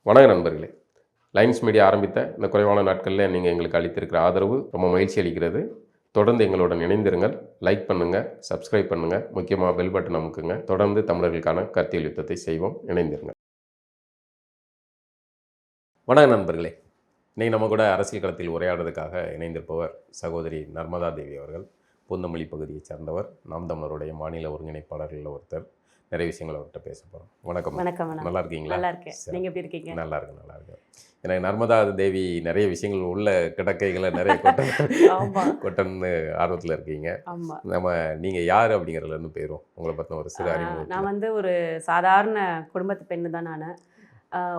வணக்கம் நண்பர்களே. Lines media ஆரம்பித்த இந்த குறைவான நாட்களில் நீங்கள் எங்களுக்கு அளித்திருக்கிற ஆதரவு ரொம்ப மகிழ்ச்சி அளிக்கிறது. தொடர்ந்து எங்களுடன் இணைந்திருங்கள். லைக் பண்ணுங்கள், சப்ஸ்கிரைப் பண்ணுங்கள், முக்கியமாக பெல் பட்டன் அமுக்குங்க. தொடர்ந்து தமிழர்களுக்கான கருத்தியல் யுத்தத்தை செய்வோம். இணைந்திருங்கள். வணக்கம் நண்பர்களே. இன்றைக்கி நம்ம கூட அரசியல் களத்தில் உரையாடுறதுக்காக இணைந்திருப்பவர் சகோதரி நர்மதா தேவி அவர்கள். பூந்தமல்லி பகுதியை சார்ந்தவர், நாம் தமிழருடைய மாநில ஒருங்கிணைப்பாளர்களில் ஒருத்தர். நிறைய விஷயங்கள் அவர்கிட்ட பேச போகிறோம். வணக்கம். வணக்கம். நல்லா இருக்கீங்களா? நல்லா இருக்கேன். நீங்கள் எப்படி இருக்கீங்க? நல்லா இருக்கேன். எனக்கு நர்மதா தேவி நிறைய விஷயங்கள் உள்ள கிடக்கைகளை நிறைய கொட்டன்னு ஆர்வத்தில் இருக்கீங்க. நம்ம நீங்கள் யார் அப்படிங்கிறதுலேருந்து போயிடும். உங்களை பற்றின ஒரு சிறு அறிமுகம். நான் வந்து ஒரு சாதாரண குடும்பத்து பெண்ணு தான். நான்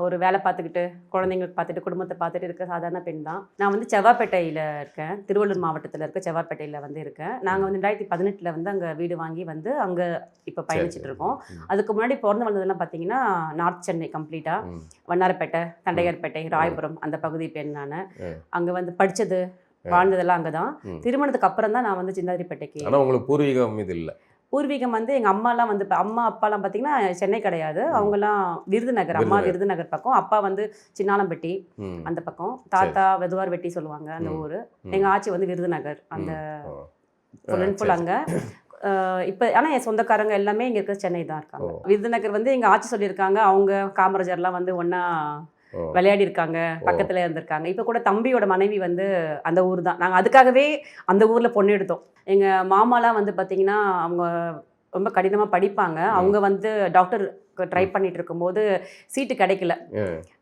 ஒரு வேலை பார்த்துக்கிட்டு குழந்தைங்களுக்கு பார்த்துட்டு குடும்பத்தை பார்த்துட்டு இருக்க சாதாரண பெண் தான். நான் வந்து செவ்வாப்பேட்டையில் இருக்கேன். திருவள்ளூர் மாவட்டத்தில் இருக்க செவ்வாப்பேட்டையில் வந்து இருக்கேன். நாங்கள் வந்து 2018 வந்து அங்கே வீடு வாங்கி வந்து அங்கே இப்போ பயணிச்சுட்டு இருக்கோம். அதுக்கு முன்னாடி பிறந்து வந்ததெல்லாம் பார்த்தீங்கன்னா நார்த் சென்னை கம்ப்ளீட்டாக, வண்ணாரப்பேட்டை, தண்டையார்பேட்டை, ராயபுரம் அந்த பகுதி பெண். நான் அங்கே வந்து படித்தது வாழ்ந்ததெல்லாம் அங்கே தான். திருமணத்துக்கு அப்புறம் தான் நான் வந்து சிந்தாதிரிப்பேட்டைக்கு. ஆனால் உங்களுக்கு பூர்வீகம் இது இல்லை? பூர்வீகம் வந்து எங்கள் அம்மாலாம் வந்து அம்மா அப்பாலாம் பார்த்தீங்கன்னா சென்னை கிடையாது. அவங்கெல்லாம் விருதுநகர். அம்மா விருதுநகர் பக்கம், அப்பா வந்து சின்னாலம்பட்டி அந்த பக்கம், தாத்தா வெதுவார் வெட்டி சொல்லுவாங்க அந்த ஊர். எங்கள் ஆச்சி வந்து விருதுநகர் அந்த ஃபுல் அங்கே. இப்போ ஆனால் என் சொந்தக்காரங்க எல்லாமே இங்கே இருக்க சென்னை தான் இருக்காங்க. விருதுநகர் வந்து எங்கள் ஆச்சி சொல்லியிருக்காங்க, அவங்க காமராஜர்லாம் வந்து ஒன்றா விளையாடி இருக்காங்க, பக்கத்தில் இருந்திருக்காங்க. இப்போ கூட தம்பியோட மனைவி வந்து அந்த ஊர் தான். நாங்கள் அதுக்காகவே அந்த ஊரில் பொண்ணு எடுத்தோம். எங்கள் மாமாலாம் வந்து பார்த்திங்கன்னா அவங்க ரொம்ப கடினமாக படிப்பாங்க. அவங்க வந்து டாக்டர் ட்ரை பண்ணிட்டு இருக்கும்போது சீட்டு கிடைக்கல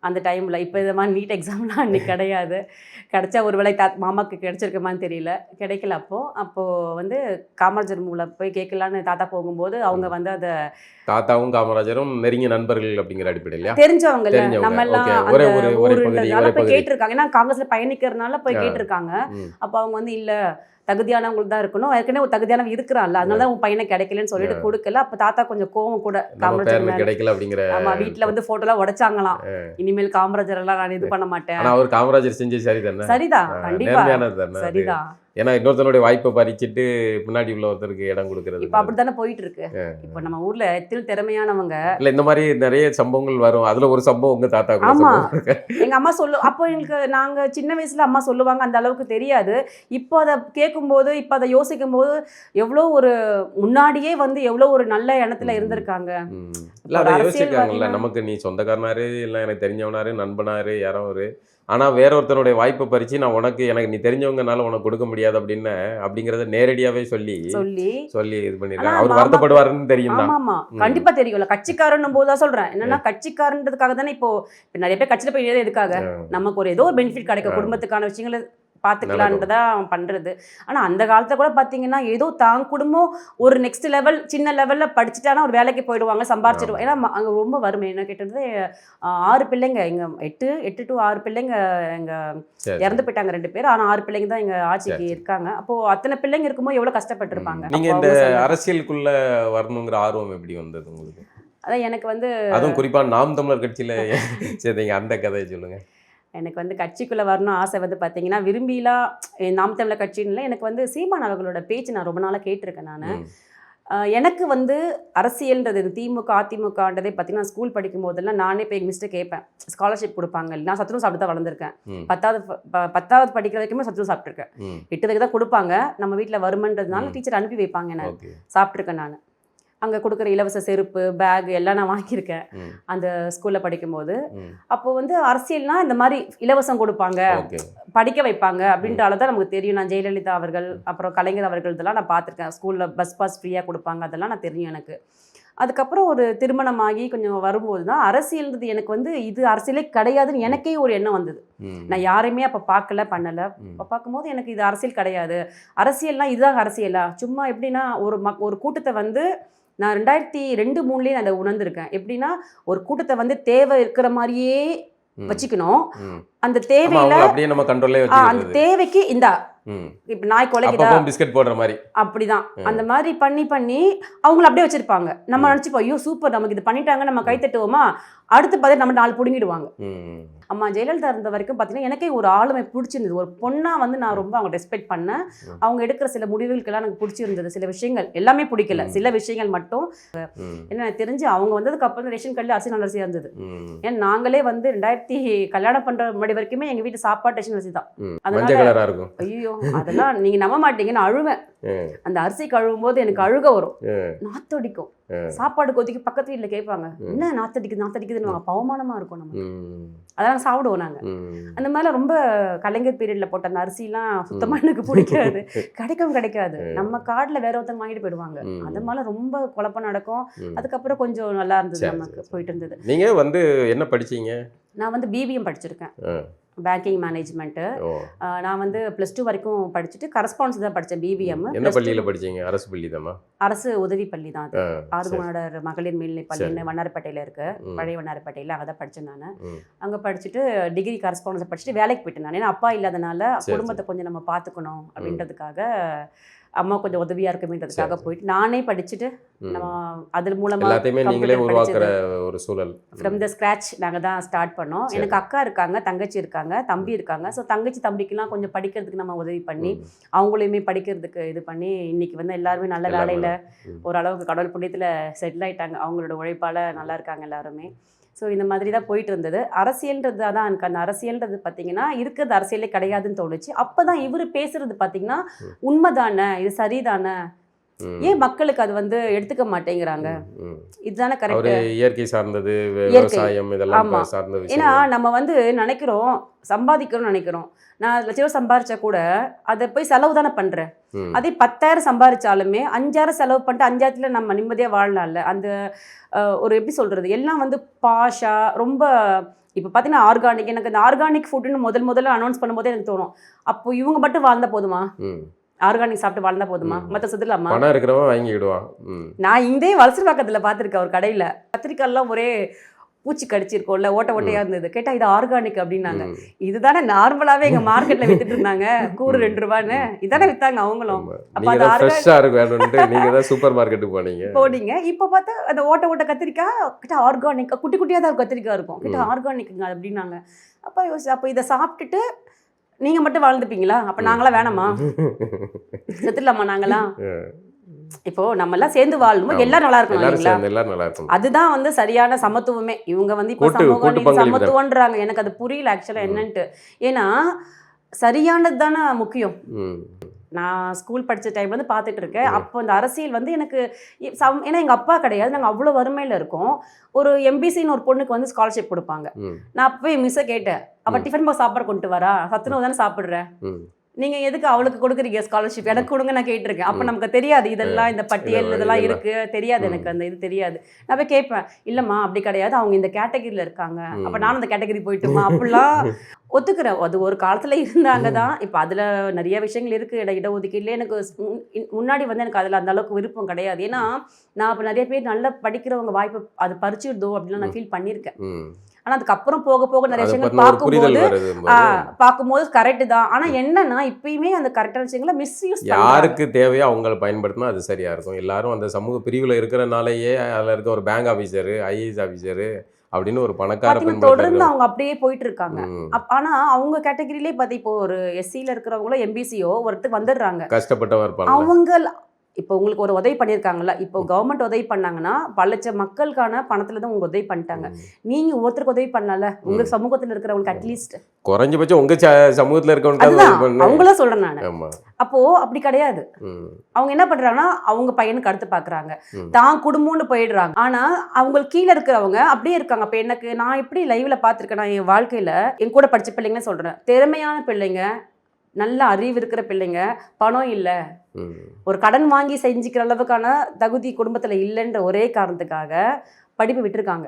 அந்த டைமில். இப்போ இது மாதிரி நீட் எக்ஸாம்லாம் அன்றைக்கி கிடையாது. கிடைச்சா ஒரு வேளை மாமாவுக்கு கிடைச்சிருக்குமான்னு தெரியல, கிடைக்கல. அப்போது வந்து காமராஜர் மூலம் போய் கேட்கலான்னு தாத்தா போகும்போது அவங்க வந்து அதை தாத்தாவும் காமராஜரும் நெருங்கிய நண்பர்கள் அப்படிங்கிற அடிப்படையில் தெரிஞ்சவங்க நம்ம எல்லாம் போய் கேட்டிருக்காங்க. ஏன்னா காங்கிரஸில் பயணிக்கிறதுனால போய் கேட்டிருக்காங்க. அப்போ அவங்க வந்து இல்லை, தகுதியானவங்களுக்கு தான் இருக்கணும், ஏற்கனவே ஒரு தகுதியானவங்க இருக்கிறான்ல, அதனால தான் உன் பையனை கிடைக்கலன்னு சொல்லிட்டு கொடுக்கல. அப்போ தாத்தா கொஞ்சம் கோவம் கூட காமராஜர் கிடைக்கல அப்படிங்கிற. ஆமா, வீட்டில் வந்து போட்டோலாம் உடைச்சாங்களாம். இனிமேல் காமராஜர் எல்லாம் நான் இது பண்ண மாட்டேன். அவர் காமராஜர் செஞ்சு சரிதான். சரிதான், கண்டிப்பா சரிதான். ஏன்னா இன்னொருத்தனுடைய வாய்ப்பை பறிச்சுட்டு முன்னாடி உள்ள ஒருத்தருக்கு இடம் கொடுக்கறது இப்போ அப்படித்தானே போயிட்டு இருக்கு. இப்போ நம்ம ஊர்ல எத்தில் திறமையானவங்க இல்லை, இந்த மாதிரி நிறைய சம்பவங்கள் வரும். அதுல ஒரு சம்பவம் உங்க தாத்தா. ஆமா, எங்க அம்மா அப்போ எங்களுக்கு நாங்க சின்ன வயசுல அம்மா சொல்லுவாங்க, அந்த அளவுக்கு தெரியாது. இப்போ அதை கேட்கும்போது, இப்போ அதை யோசிக்கும் போது எவ்வளோ ஒரு முன்னாடியே வந்து எவ்வளோ ஒரு நல்ல இடத்துல இருந்திருக்காங்க. யோசிச்சிருக்காங்கல்ல, நமக்கு நீ சொந்தக்காரனாரு இல்லை எனக்கு தெரிஞ்சவனாரு நண்பனாரு யாரோ ஒரு, ஆனால் வேற ஒருத்தனுடைய வாய்ப்பை பறிச்சு நான் எனக்கு நீ தெரிஞ்சவங்கனால உனக்கு கொடுக்க முடியாது அப்படின்னு அப்படிங்கிறத நேரடியாவே சொல்லி இது பண்ணிருக்காங்க. அவர் வருத்தப்படுவாருன்னு தெரியும். ஆமா, கண்டிப்பா தெரியும்ல. கட்சிக்காரன் போதுதான் சொல்றேன். என்னன்னா கட்சிக்காரன்றதுக்காக தானே இப்போ நிறைய பேர் கட்சியில போய் எதுக்காக நமக்கு ஒரு ஏதோ ஒரு பெனிஃபிட் கிடைக்கும், குடும்பத்துக்கான விஷயங்களை பார்த்துக்கலான்றதான் பண்ணுறது. ஆனால் அந்த காலத்தில் கூட பார்த்தீங்கன்னா ஏதோ தான் குடும்பம் ஒரு நெக்ஸ்ட் லெவல் சின்ன லெவலில் படிச்சுட்டானா ஒரு வேலைக்கு போயிடுவாங்க, சம்பாரிச்சிடுவாங்க. ஏன்னா அங்கே ரொம்ப வறுமை. என்ன கேட்டது 6 பிள்ளைங்க, எங்கள் 8 to 6 பிள்ளைங்க எங்கள் இறந்து போயிட்டாங்க 2 பேர். ஆனால் 6 பிள்ளைங்க தான் எங்கள் ஆட்சிக்கு இருக்காங்க. அப்போது அத்தனை பிள்ளைங்க இருக்கும்போது எவ்வளோ கஷ்டப்பட்டுருப்பாங்க. நீங்கள் இந்த அரசியலுக்குள்ள வரணுங்கிற ஆர்வம் எப்படி வந்தது உங்களுக்கு? அதான் எனக்கு வந்து அதுவும் குறிப்பாக நாம் தமிழர் கட்சியில் சேர்ந்தீங்க, அந்த கதையை சொல்லுங்கள். எனக்கு வந்து கட்சிக்குள்ளே வரணும் ஆசை வந்து பார்த்தீங்கன்னா, விரும்பிலாம் நாம் தமிழர் கட்சின்னு எனக்கு வந்து சீமான் அவர்களோட பேச்சு நான் ரொம்ப நாளாக கேட்டிருக்கேன். நான் எனக்கு வந்து அரசியல்ன்றது திமுக அதிமுகன்றதே பார்த்தீங்கன்னா ஸ்கூல் படிக்கும் போதெல்லாம் நானே போய் எங்கள் மிஸ்டர் கேட்பேன், ஸ்காலர்ஷிப் கொடுப்பாங்க. நான் சத்துணவு சாப்பிட்டு தான் வளர்ந்துருக்கேன். 10வது படிக்கிற வரைக்குமே சத்துணவு சாப்பிட்ருக்கேன். 8 வரைக்கும் தான் கொடுப்பாங்க. நம்ம வீட்டில் வருமன்றதுனால டீச்சர் அனுப்பி வைப்பாங்க. நான் சாப்பிட்ருக்கேன். நான் அங்கே கொடுக்குற இலவச செருப்பு பேக் எல்லாம் நான் வாங்கியிருக்கேன் அந்த ஸ்கூலில் படிக்கும்போது. அப்போது வந்து அரசியல்னால் இந்த மாதிரி இலவசம் கொடுப்பாங்க, படிக்க வைப்பாங்க அப்படின்ற அளவு தான் நமக்கு தெரியும். நான் ஜெயலலிதா அவர்கள் அப்புறம் கலைஞர் அவர்கள் இதெல்லாம் நான் பார்த்துருக்கேன். ஸ்கூலில் பஸ் பாஸ் ஃப்ரீயாக கொடுப்பாங்க, அதெல்லாம் நான் தெரியும் எனக்கு. அதுக்கப்புறம் ஒரு திருமணமாகி கொஞ்சம் வரும்போது தான் அரசியல்ன்றது எனக்கு வந்து இது அரசியலே கிடையாதுன்னு எனக்கே ஒரு எண்ணம் வந்தது. நான் யாரையுமே அப்போ பார்க்கல பண்ணலை. அப்போ பார்க்கும்போது எனக்கு இது அரசியல் கிடையாது, அரசியல்னால் இதுதான் அரசியலா, சும்மா எப்படின்னா ஒரு கூட்டத்தை வந்து நான் 2002-03 அதை உணர்ந்திருக்கேன். எப்படின்னா ஒரு கூட்டத்தை வந்து தேவை இருக்கிற மாதிரியே வச்சுக்கணும். அந்த தேவையில அந்த தேவைக்கு இந்த இப்ப நாய் கொலைக்குதா பிஸ்கட் போடுற மாதிரி அப்படிதான் அந்த மாதிரி பண்ணி அவங்கள அப்படியே வச்சிருப்பாங்க. நம்ம நினைச்சுப்போம், ஐயோ சூப்பர் நமக்கு இது பண்ணிட்டாங்க, நம்ம கை தட்டுவோமா. அடுத்து பார்த்து நம்ம 4 புடுங்கிடுவாங்க. ம். அம்மா ஜெயலலிதா இருந்த வரைக்கும் பார்த்தீங்கன்னா எனக்கே ஒரு ஆளுமை பிடிச்சிருந்தது. ஒரு பொண்ணா வந்து நான் ரொம்ப அவங்க ரெஸ்பெக்ட் பண்ணேன். அவங்க எடுக்கிற சில முடிவுகளுக்கெல்லாம் எனக்கு பிடிச்சிருந்தது. சில விஷயங்கள் எல்லாமே பிடிக்கல, சில விஷயங்கள் மட்டும். ஏன்னா எனக்கு தெரிஞ்சு அவங்க வந்ததுக்கு அப்புறம் ரேஷன் கடையில் அரிசி நல்ல அரிசியாக இருந்தது. ஏன்னா நாங்களே வந்து 2000 கல்யாணம் பண்ற முன்னாடி வரைக்குமே எங்க வீட்டு சாப்பாடு ரேஷன் அரிசி தான். அதனால இருக்கும். ஐயோ அதெல்லாம் நீங்க நம்ப மாட்டீங்க, நான் அழுவேன். அந்த அரிசி கழுவும் போது எனக்கு அழுக வரும், நாத்தடிக்கும். சாப்பாடு கொதிக்கு பக்கத்து வீட்டுல கேட்பாங்க, என்ன நாத்தடிக்குதுன்னு அவமானமா இருக்கும். நம்ம அதெல்லாம் சாப்பிடுவோம் நாங்க. அந்த மாதிரி ரொம்ப கலைஞர் பீரியட்ல போட்ட அந்த அரிசிலாம் சுத்தமா எனக்கு பிடிக்காது. கிடைக்காது. நம்ம கார்டுல வேற ஒருத்தங்க வாங்கிட்டு போயிடுவாங்க. அது மாதிரி ரொம்ப குழப்பம் நடக்கும். அதுக்கப்புறம் கொஞ்சம் நல்லா இருந்தது, நமக்கு போயிட்டு இருந்தது. நீங்க வந்து என்ன படிச்சீங்க? நான் வந்து பிபிஎம் படிச்சிருக்கேன், பேங்கிங் மேனேஜ்மெண்ட்டு. நான் வந்து +2 வரைக்கும் படிச்சுட்டு கரஸ்பான்ஸ் தான் படித்தேன், பிபிஎம். என்ன பள்ளியில் படிச்சீங்க? அரசு பள்ளி தானா? அரசு உதவி பள்ளி தான் அது. ஆறுகுணர் மகளிர் மேல்நிலை பள்ளின்னு வண்ணாரப்பேட்டையில் இருக்கு, பழைய வண்ணாரப்பேட்டையில். அங்கே தான் படித்தேன் நான். அங்கே படிச்சுட்டு டிகிரி கரஸ்பான்ஸ் படிச்சுட்டு வேலைக்கு போயிட்டேன் நான். ஏன்னா அப்பா இல்லாதனால குடும்பத்தை கொஞ்சம் நம்ம பார்த்துக்கணும் அப்படின்றதுக்காக, அம்மா கொஞ்சம் உதவியா இருக்குமேன்றதுக்காக போயிட்டு நானே படிச்சுட்டு நம்ம அது மூலமா எல்லாத்தையுமே நீங்களே உருவாக்குற ஒரு சூழல். ஃப்ரம் த ஸ்க்ராட்ச் நாங்கள் தான் ஸ்டார்ட் பண்ணோம். எனக்கு அக்கா இருக்காங்க, தங்கச்சி இருக்காங்க, தம்பி இருக்காங்க. ஸோ தங்கச்சி தம்பிக்கெல்லாம் கொஞ்சம் படிக்கிறதுக்கு நம்ம உதவி பண்ணி அவங்களையுமே படிக்கிறதுக்கு இது பண்ணி இன்னைக்கு வந்து எல்லாருமே நல்ல வேலையில் ஓரளவுக்கு கடவுள் புண்ணியத்தில் செட்டில் ஆயிட்டாங்க. அவங்களோட உழைப்பால் நல்லா இருக்காங்க எல்லாருமே. ஸோ இந்த மாதிரி தான் போயிட்டு இருந்தது. அரசியல்ன்றது அதான் எனக்கு அந்த அரசியல்ன்றது பார்த்தீங்கன்னா இருக்கிறது அரசியலே கிடையாதுன்னு தோணுச்சு. அப்போ தான் இவர் பேசுறது பார்த்தீங்கன்னா உண்மைதானே, இது சரிதானே, ஏன் மக்களுக்கு அது வந்து எடுத்துக்க மாட்டேங்கிறாங்க, இதுதானே கரெக்ட். இயற்கை சார்ந்தது, விவசாயம், இதெல்லாம் சார்ந்தது. ஏன்னா நம்ம வந்து நினைக்கிறோம் சம்பாதிக்கிறோம்னு நினைக்கிறோம். நான் 1 லட்சம் சம்பாரிச்சா கூட அதை போய் செலவு தானே பண்றேன். அதே 10,000 சம்பாரிச்சாலுமே 5,000 செலவு பண்ணிட்டு 5,000 நம்ம நிம்மதியாக வாழலாம்ல. அந்த ஒரு எப்படி சொல்றது, எல்லாம் வந்து பாஷா ரொம்ப. இப்போ பார்த்தீங்கன்னா ஆர்கானிக், எனக்கு அந்த ஆர்கானிக் ஃபுட்டுன்னு முதல்ல அனௌன்ஸ் பண்ணும்போதே எனக்கு தோணும், அப்போ இவங்க மட்டும் வாழ்ந்தா போதுமா, ஆர்கானிக் சாப்பிட்டு வாழ்ந்தா போதுமா, மற்ற சுத்தலாமா, பணம் இருக்கிறவன் வாங்கிடுவான். நான் இங்கே வலசரவாக்கத்தில் பார்த்துருக்கேன் ஒரு கடையில் கத்திரிக்காயெல்லாம் ஒரே பூச்சி கடிச்சிருக்கோம்ல, ஓட்டையா இருந்தது. கேட்டா இது ஆர்கானிக் அப்படின்னாங்க. இதுதானே நார்மலாவே எங்க மார்க்கெட்ல வித்துட்டு இருந்தாங்க, கூறு 2 ரூபான்னு இதானே வித்தாங்க அவங்களும். அப்ப அது ஆர்கானிக் சூப்பர் மார்க்கெட்டுக்கு போனீங்க. இப்ப பார்த்தா அந்த ஓட்ட கத்திரிக்காய் கிட்ட ஆர்கானிக் குட்டி குட்டியா தான் கத்திரிக்காய் இருக்கும், கிட்ட ஆர்கானிக்குங்க அப்படின்னாங்க. அப்ப யோசிச்சு, அப்ப இதை சாப்பிட்டுட்டு நீங்க மட்டும் வாழ்ந்துப்பீங்களா, அப்ப நாங்களாம் வேணாமா, செத்துலாமா நாங்களாம். இப்போ நம்ம எல்லாம் சேர்ந்து வாழணும், எல்லாரும் நல்லா இருக்கணும். அதுதான் வந்து சரியான சமத்துவமே. இவங்க வந்து இப்போ சமத்துவன்றாங்க, எனக்கு அது புரியல ஆக்சுவலா என்னன்ட்டு. ஏன்னா சரியானது தானே முக்கியம். நான் ஸ்கூல் படித்த டைம்ல வந்து பார்த்துட்டு இருக்கேன். அப்போ அந்த அரசியல் வந்து எனக்கு ஏன்னா எங்கள் அப்பா கிடையாது, நாங்கள் அவ்வளோ வறுமையில் இருக்கோம். ஒரு எம்பிசின்னு ஒரு பொண்ணுக்கு வந்து ஸ்காலர்ஷிப் கொடுப்பாங்க. நான் அப்போ மிஸ்ஸை கேட்டேன், அவள் டிஃபன் பாக்ஸ் சாப்பாடு கொண்டு வரா, சத்துணவு தானே சாப்பிட்றேன், நீங்கள் எதுக்கு அவளுக்கு கொடுக்குறீங்க ஸ்காலர்ஷிப், எனக்கு கொடுங்க நான் கேட்டிருக்கேன். அப்போ நமக்கு தெரியாது இதெல்லாம், இந்த பட்டியல் இதெல்லாம் இருக்குது தெரியாது எனக்கு, அந்த இது தெரியாது. நான் போய் கேட்பேன், இல்லைம்மா அப்படி கிடையாது, அவங்க இந்த கேட்டகரியில் இருக்காங்க, அப்போ நானும் அந்த கேட்டகரி போயிட்டுமா அப்படிலாம் ஒத்துக்கிறேன். அது ஒரு காலத்தில் இருந்தாங்க தான். இப்போ அதில் நிறைய விஷயங்கள் இருக்குது. இடஒதுக்கீடுல எனக்கு முன்னாடி வந்து எனக்கு அதில் அந்த அளவுக்கு விருப்பம் கிடையாது. ஏன்னா நான் இப்போ நிறைய பேர் நல்லா படிக்கிறவங்க வாய்ப்பு அது பறிச்சுடுதோ அப்படின்னு நான் ஃபீல் பண்ணியிருக்கேன். ஆனால் அதுக்கப்புறம் போக நிறைய விஷயங்கள் பார்க்கும்போது கரெக்டு தான். ஆனால் என்னன்னா இப்பயுமே அந்த கரெக்டான விஷயங்களை மிஸ்யூஸ் யாருக்கு தேவையோ அவங்களை பயன்படுத்தினா அது சரியா இருக்கும். எல்லாரும் அந்த சமூக பிரிவில் இருக்கிறனாலேயே அதில் இருக்க ஒரு பேங்க் ஆஃபீஸரு, ஐஏஎஸ் ஆஃபீஸரு அப்படின்னு ஒரு பணக்கார தொடர்ந்து அவங்க அப்படியே போயிட்டு இருக்காங்க. ஆனா அவங்க கேட்டகரியிலே பார்த்து இப்போ ஒரு எஸ்சியில் இருக்கிறவங்களோ எம்பிசியோ ஒருத்தருக்கு வந்துடுறாங்க, கஷ்டப்பட்டவங்க இருப்பாங்க. அவங்க இப்போ உங்களுக்கு ஒரு உதவி பண்ணியிருக்காங்கல்ல, இப்போ கவர்மெண்ட் உதவி பண்ணாங்கன்னா பல லட்சம் மக்களுக்கான பணத்துல தான் உங்களுக்கு உதவி பண்ணிட்டாங்க. நீங்க ஒருத்தருக்கு உதவி பண்ணல, உங்க சமூகத்தில் இருக்கிறவங்களுக்கு அட்லீஸ்ட் குறைஞ்சபட்சம் உங்க சமூகத்தில் இருக்கவங்க அவங்கள சொல்றேன் நான். அப்போ அப்படி கிடையாது. அவங்க என்ன பண்றாங்கன்னா அவங்க பையனுக்கு அடுத்து பாக்குறாங்க, தான் குடும்பம்னு போயிடுறாங்க. ஆனா அவங்களுக்கு கீழே இருக்கிறவங்க அப்படியே இருக்காங்க. அப்ப எனக்கு நான் எப்படி லைவ்ல பாத்துருக்கேன், நான் என் வாழ்க்கையில என் கூட படிச்ச பிள்ளைங்க சொல்றேன், திறமையான பிள்ளைங்க, நல்ல அறிவு இருக்கிற பிள்ளைங்க, பணம் இல்லை, ஒரு கடன் வாங்கி செஞ்சுக்கிற அளவுக்கான தகுதி குடும்பத்துல இல்லைன்ற ஒரே காரணத்துக்காக படிப்பு விட்டுருக்காங்க,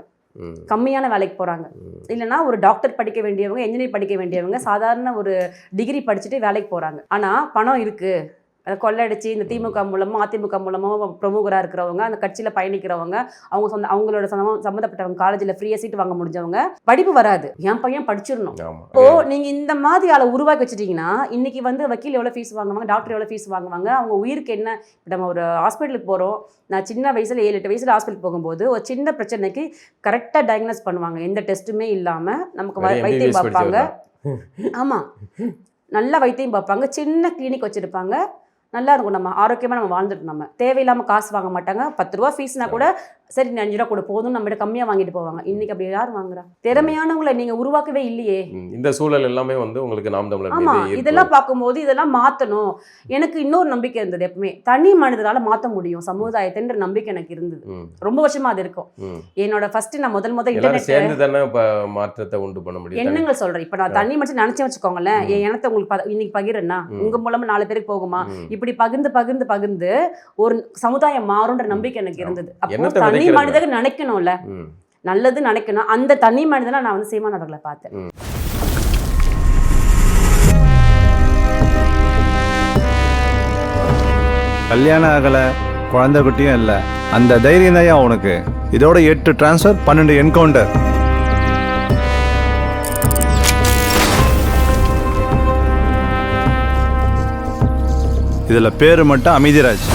கம்மியான வேலைக்கு போறாங்க. இல்லைன்னா ஒரு டாக்டர் படிக்க வேண்டியவங்க, என்ஜினியர் படிக்க வேண்டியவங்க சாதாரண ஒரு டிகிரி படிச்சுட்டு வேலைக்கு போறாங்க. ஆனா பணம் இருக்கு, அதை கொள்ளடிச்சு இந்த திமுக மூலமோ அதிமுக மூலமோ பிரமுகராக இருக்கிறவங்க, அந்த கட்சியில் பயணிக்கிறவங்க, அவங்களோட சம்மந்தப்பட்டவங்க காலேஜில் ஃப்ரீயாக சீட் வாங்க முடிஞ்சவங்க, படிப்பு வராது, என் பையன் படிச்சிடணும். இப்போ நீங்கள் இந்த மாதிரி ஆளை உருவாக்கி வச்சுட்டீங்கன்னா இன்னைக்கு வந்து வக்கீல் எவ்வளோ ஃபீஸ் வாங்குவாங்க, டாக்டர் எவ்வளோ ஃபீஸ் வாங்குவாங்க, அவங்க உயிருக்கு என்ன. நம்ம ஒரு ஹாஸ்பிட்டலுக்கு போகிறோம், நான் சின்ன வயசில் 7-8 வயசில் ஹாஸ்பிட்டல் போகும்போது ஒரு சின்ன பிரச்சனைக்கு கரெக்டாக டயக்னோஸ் பண்ணுவாங்க, எந்த டெஸ்ட்டுமே இல்லாமல் நமக்கு வைத்தியம் பார்ப்பாங்க. ஆமாம், நல்லா வைத்தியம் பார்ப்பாங்க, சின்ன கிளினிக் வச்சுருப்பாங்க, நல்லா இருக்கும், நம்ம ஆரோக்கியமாக நம்ம வாழ்ந்துட்டு, நம்ம தேவையில்லாமல் காசு வாங்க மாட்டாங்க. 10 ரூபா ஃபீஸ்னா கூட சரி 5 ரூபா கூட போதும், நம்மகிட்ட கம்மியாக வாங்கிட்டு போவாங்க. இன்னைக்கு அப்படி யார் வாங்குறா? திறமையானவங்களை நீங்கள் உருவாக்கவே இல்லையே. இந்த சூழல் எல்லாமே வந்து உங்களுக்கு நாம் தமிழர். ஆமாம், இதெல்லாம் பார்க்கும்போது இதெல்லாம் மாற்றணும். எனக்கு இன்னொரு நம்பிக்கை இருந்தது, எப்பவுமே தனி மனிதரால் மாற்ற முடியும் சமுதாயத்தின்ற நம்பிக்கை எனக்கு இருந்தது. ரொம்ப வருஷமா அது இருக்கும். என்னோட ஃபர்ஸ்ட் நான் முதல் இன்டர்நெட் சேர்ந்து தானே மாற்றத்தை உண்டு பண்ண முடியும். எண்ணங்கள் சொல்றேன். இப்போ நான் தனி மனுஷன் நினைச்சு வச்சுக்கோங்களேன், என் எண்ணத்தை உங்களுக்கு இன்னைக்கு பகிரன்னா உங்க மூலமா 4 பேருக்கு போகுமா, இப்படி பகிர்ந்து பகிர்ந்து பகிர்ந்து ஒரு சமுதாயம் மாறும்ன்ற நம்பிக்கை எனக்கு இருந்தது. அப்போ தனி மனிதர் நினைக்கணும்ல, நல்லது நினைக்கணும். அந்த தனி மனிதனா நான் வந்து சீமான் அவர்களை பார்த்தேன். கல்யாணம் ஆகலை, குழந்தை குட்டியும் இல்லை, அந்த தைரியம் தான் உனக்கு. இதோட 8 டிரான்ஸ்ஃபர், 12 என்கவுண்டர். இதில் பேர் மட்டும் அமைதிராஜ்.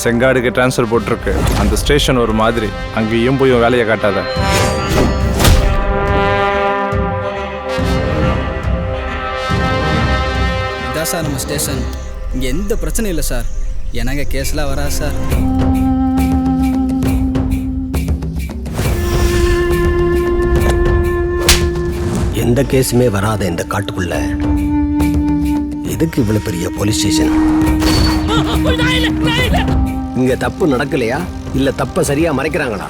செங்காடுக்கு டிரான்ஸ்ஃபர் போட்டிருக்கு. அந்த ஸ்டேஷன் ஒரு மாதிரி, அங்கேயும் போய் வேலையை காட்டாத. இதான் சார் நம்ம ஸ்டேஷன். இங்கே எந்த பிரச்சனையும் இல்லை சார். எனக்கு கேஸ்லாம் வராது சார். எந்த கேஸுமே வராத இந்த காட்டுக்குள்ள எதுக்கு இவ்வளவு பெரிய போலீஸ் ஸ்டேஷன்? இங்க தப்பு நடக்கலையா, இல்ல தப்ப சரியா மறைக்கிறாங்களா?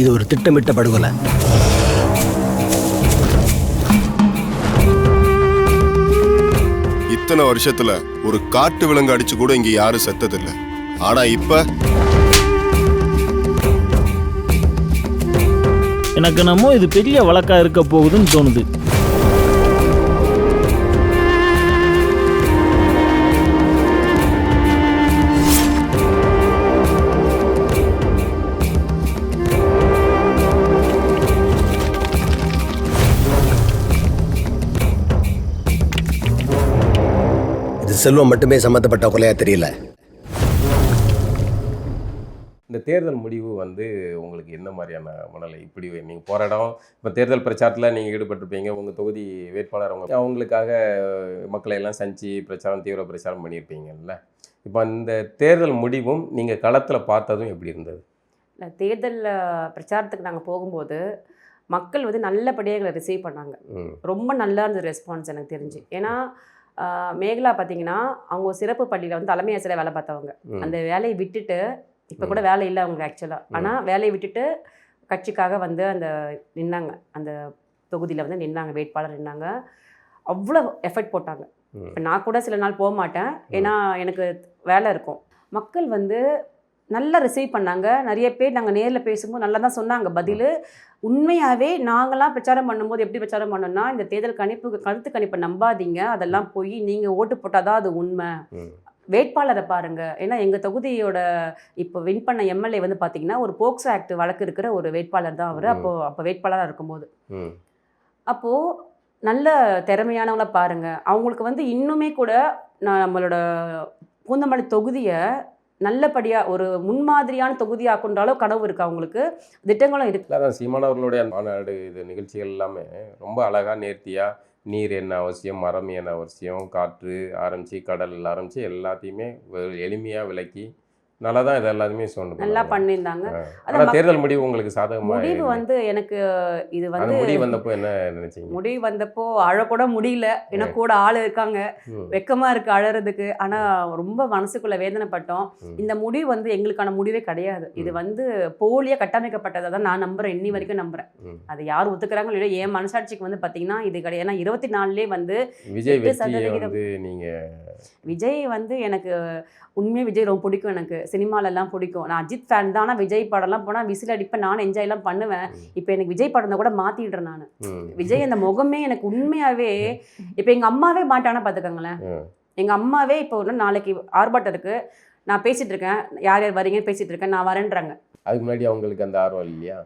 இது ஒரு திட்டமிட்ட படுகொலை. இத்தனை வருஷத்துல ஒரு காட்டு விலங்கு அடிச்சு கூட இங்க யாரும் செத்ததில்லை. ஆனா இப்ப எனக்கு என்னமோ இது பெரிய வழக்கா இருக்க போகுதுன்னு தோணுது. இது செல்வம் மட்டுமே சம்பந்தப்பட்ட கொலையா தெரியல. இந்த தேர்தல் முடிவு வந்து உங்களுக்கு என்ன மாதிரியான மனநிலை? இப்படி நீங்கள் போராடம், இப்போ தேர்தல் பிரச்சாரத்தில் நீங்கள் ஈடுபட்டிருப்பீங்க, உங்கள் தொகுதி வேட்பாளர் அவங்களுக்காக மக்களை எல்லாம் சந்திச்சு பிரச்சாரம், தீவிர பிரச்சாரம் பண்ணியிருப்பீங்கல்ல. இப்போ இந்த தேர்தல் முடிவும் நீங்கள் களத்தில் பார்த்ததும் எப்படி இருந்தது? இல்லை, தேர்தல் பிரச்சாரத்துக்கு நாங்கள் போகும்போது மக்கள் வந்து நல்லபடியாக எங்களை ரிசீவ் பண்ணாங்க. ரொம்ப நல்லா இருந்தது ரெஸ்பான்ஸ் எனக்கு தெரிஞ்சு. ஏன்னா மேகலா பார்த்தீங்கன்னா அவங்க சிறப்பு பள்ளியில் வந்து தலைமை ஆசிரியர் வேலை பார்த்தவங்க. அந்த வேலையை விட்டுட்டு, இப்போ கூட வேலை இல்லை அவங்களுக்கு ஆக்சுவலாக, ஆனால் வேலையை விட்டுட்டு கட்சிக்காக வந்து அந்த நின்னாங்க, அந்த தொகுதியில் வந்து நின்னாங்க, வேட்பாளர் நின்னாங்க. அவ்வளோ எஃபர்ட் போட்டாங்க. இப்போ நான் கூட சில நாள் போக மாட்டேன், ஏன்னா எனக்கு வேலை இருக்கும். மக்கள் வந்து நல்லா ரிசீவ் பண்ணாங்க. நிறைய பேர் நாங்கள் நேரில் பேசும்போது நல்லா தான் சொன்னாங்க பதில். உண்மையாகவே நாங்களாம் பிரச்சாரம் பண்ணும்போது எப்படி பிரச்சாரம் பண்ணோம்னா, இந்த தேர்தல் கருத்து கணிப்பை நம்பாதீங்க, அதெல்லாம் போய் நீங்கள் ஓட்டு போட்டால் தான் அது உண்மை, வேட்பாளரை பாருங்க. ஏன்னா எங்கள் தொகுதியோட இப்போ வின் பண்ண எம்எல்ஏ வந்து பார்த்தீங்கன்னா ஒரு போக்சோ ஆக்ட் வழக்கு இருக்கிற ஒரு வேட்பாளர் தான் அவர். அப்போ வேட்பாளராக இருக்கும்போது அப்போது நல்ல திறமையானவங்கள பாருங்க. அவங்களுக்கு வந்து இன்னுமே கூட நான் நம்மளோட பூந்தமல்லி தொகுதியை நல்லபடியாக ஒரு முன்மாதிரியான தொகுதியாக கொண்டாலும் கனவு இருக்குது, அவங்களுக்கு திட்டங்களும் இருக்குது. அதான் சீமானவர்களுடைய மாநாடு இது நிகழ்ச்சிகள் எல்லாமே ரொம்ப அழகாக நேர்த்தியாக, நீர் என்ன அவசியம், மரம் என்ன அவசியம், காற்று ஆரம்பித்து கடல் ஆரம்பித்து எல்லாத்தையுமே எளிமையாக விளக்கி நல்லா தான் இது எல்லாருமே சொன்னது. நல்லா பண்ணியிருந்தாங்க. ஆனா தேர்தல் முடிவு உங்களுக்கு சாதகமா? முடிவு வந்து எனக்கு இது அந்த வந்து முடிவு வந்தப்போ என்ன நினைச்சீங்க? முடிவு வந்தப்போ அழக்கூட முடியல. ஏன்னா கூட ஆள் இருக்காங்க, வெக்கமா இருக்கு அழறதுக்கு. ஆனா ரொம்ப மனசுக்குள்ள வேதனைப்பட்டோம். இந்த முடிவு வந்து எங்களுக்கான முடிவே கிடையாது. இது வந்து போலியா கட்டமைக்கப்பட்டதை தான் நான் நம்புறேன், இன்னி வரைக்கும் நம்புறேன். அது யார் ஒத்துக்கிறாங்களோ இல்லையோ என் மனசாட்சிக்கு வந்து பாத்தீங்கன்னா இது கிடையாது. ஏன்னா 24லேயே வந்து விஜய் வெற்றியை வந்து நீங்க விஜய் வந்து எனக்கு உண்மையாக விஜய் ரொம்ப பிடிக்கும். எனக்கு சினிமாலெல்லாம் பிடிக்கும். நான் அஜித் ஃபேன் தான். ஆனால் விஜய் படம்லாம் போனால் விசில் அடிப்பேன், நானும் என்ஜாய்லாம் பண்ணுவேன். இப்போ எனக்கு விஜய் படம் தான் கூட மாற்றிடுறேன் நான். விஜய் அந்த முகமே எனக்கு உண்மையாகவே இப்போ எங்கள் அம்மாவே மாட்டானா பார்த்துக்கோங்களேன். எங்கள் அம்மாவே இப்போ ஒன்று நாளைக்கு ஆர்ப்பாட்டம் இருக்குது, நான் பேசிகிட்டு இருக்கேன், யார் யார் வரீங்கன்னு பேசிகிட்டு இருக்கேன், நான் வரேன்றாங்க. அதுக்கு முன்னாடி அவங்களுக்கு அந்த ஆர்வம் இல்லையா?